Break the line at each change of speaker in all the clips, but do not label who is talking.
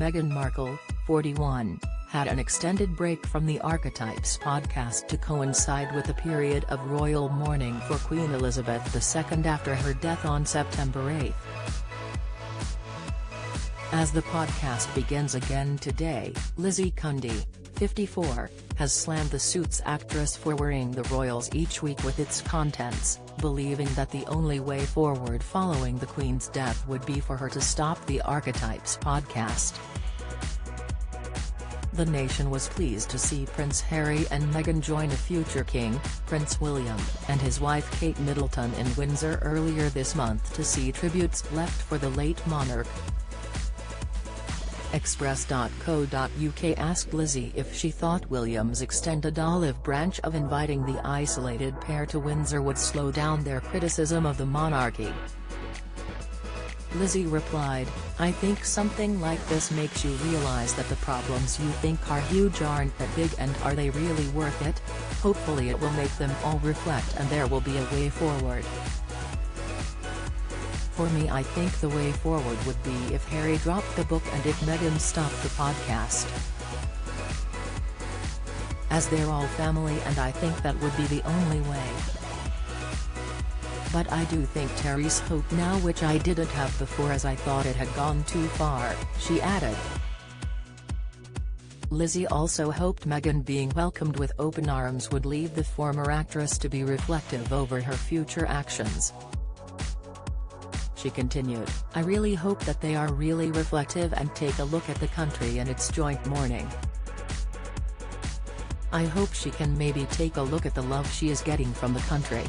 Meghan Markle, 41, had an extended break from the Archetypes podcast to coincide with a period of royal mourning for Queen Elizabeth II after her death on September 8. As the podcast begins again today, Lizzie Cundy, 54, has slammed the Suits actress for worrying the royals each week with its contents, believing that the only way forward following the Queen's death would be for her to stop the Archetypes podcast. The nation was pleased to see Prince Harry and Meghan join a future king, Prince William, and his wife Kate Middleton in Windsor earlier this month to see tributes left for the late monarch. Express.co.uk asked Lizzie if she thought William's extended olive branch of inviting the isolated pair to Windsor would slow down their criticism of the monarchy. Lizzie replied, "I think something like this makes you realize that the problems you think are huge aren't that big, and are they really worth it? Hopefully it will make them all reflect and there will be a way forward. For me, I think the way forward would be if Harry dropped the book and if Meghan stopped the podcast. As they're all family, and I think that would be the only way. But I do think Terry's hope now, which I didn't have before as I thought it had gone too far," she added. Lizzie also hoped Meghan being welcomed with open arms would leave the former actress to be reflective over her future actions. She continued, "I really hope that they are really reflective and take a look at the country and its joint mourning. I hope she can maybe take a look at the love she is getting from the country."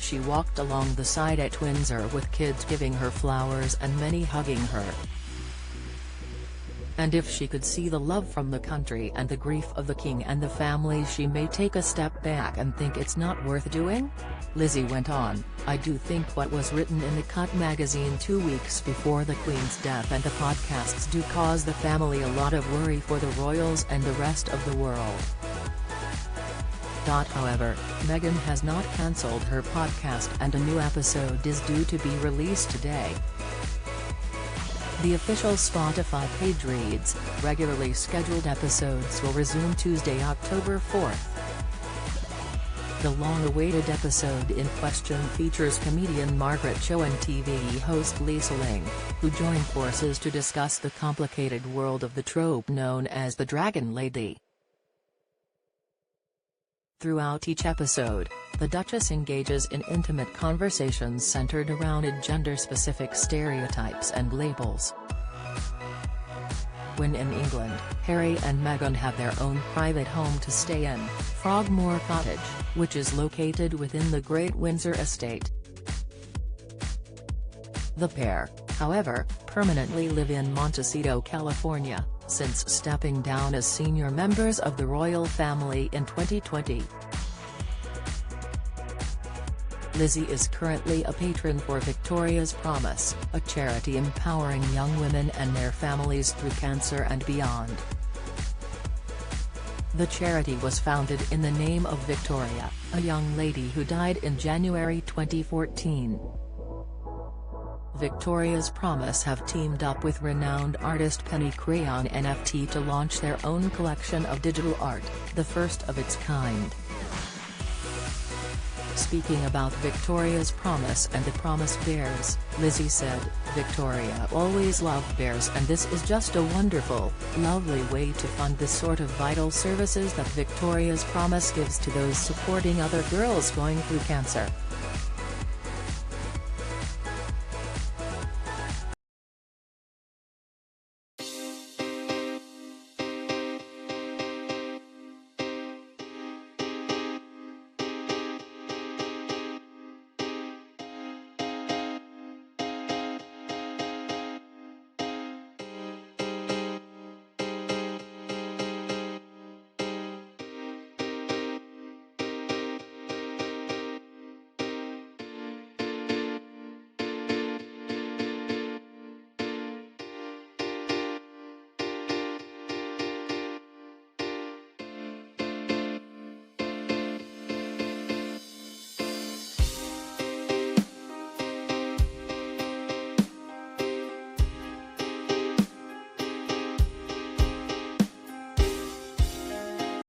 She walked along the side at Windsor with kids giving her flowers and many hugging her. "And if she could see the love from the country and the grief of the king and the family, she may take a step back and think it's not worth doing?" Lizzie went on, "I do think what was written in the Cut magazine 2 weeks before the Queen's death and the podcasts do cause the family a lot of worry for the royals and the rest of the world." However, Meghan has not cancelled her podcast and a new episode is due to be released today. The official Spotify page reads, "Regularly scheduled episodes will resume Tuesday, October 4th. The long-awaited episode in question features comedian Margaret Cho and TV host Lisa Ling, who join forces to discuss the complicated world of the trope known as the Dragon Lady. Throughout each episode, the Duchess engages in intimate conversations centered around gender-specific stereotypes and labels. When in England, Harry and Meghan have their own private home to stay in, Frogmore Cottage, which is located within the Great Windsor estate. The pair, however, permanently live in Montecito, California, since stepping down as senior members of the royal family in 2020. Lizzie is currently a patron for Victoria's Promise, a charity empowering young women and their families through cancer and beyond. The charity was founded in the name of Victoria, a young lady who died in January 2014. Victoria's Promise have teamed up with renowned artist Penny Crayon NFT to launch their own collection of digital art, the first of its kind. Speaking about Victoria's Promise and the Promise Bears, Lizzie said, "Victoria always loved bears, and this is just a wonderful, lovely way to fund the sort of vital services that Victoria's Promise gives to those supporting other girls going through cancer."